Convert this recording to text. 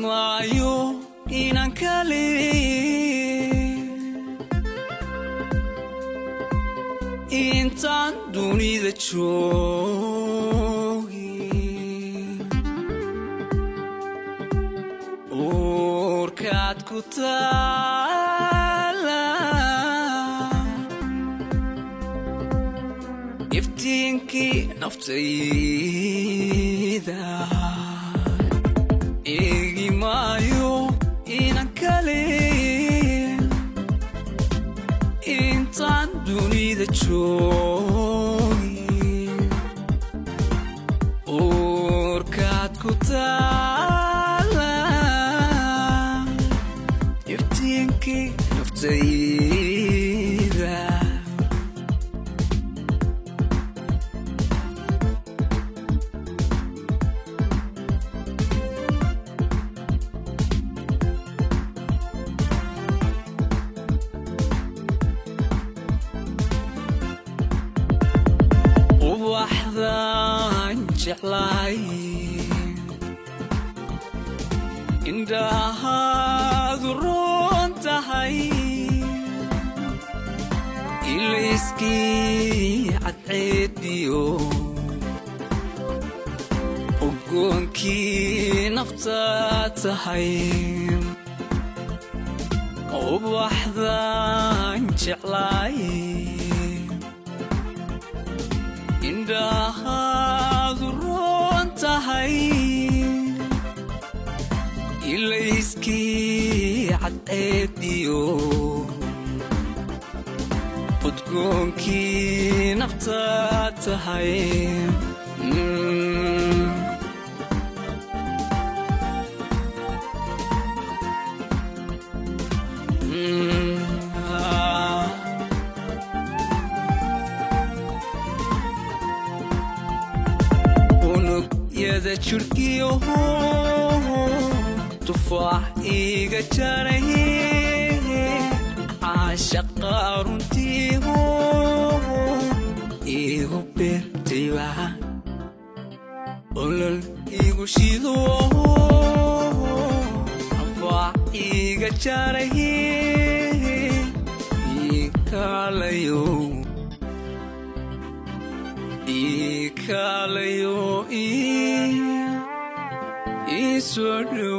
Mayo inankale intan dunida joogi urkaad ku taala iftiinkii naftayda mayo inankale intan dunida joogi urkaad ku taala iftiinkii naftayda jeclay indhahaadu roon tahay ilayskii cadceediyo ogoonkii nafta tahay ubaxdan jeclay indhahaadu roon tahay ilayskii cadceediyo udgoonkii nafta tahay yada jirkiyo tufaax iga jaray caashaqa runtii igu beertayba olol igu shido tufaax iga jaray ikalayo ikalayo iswadu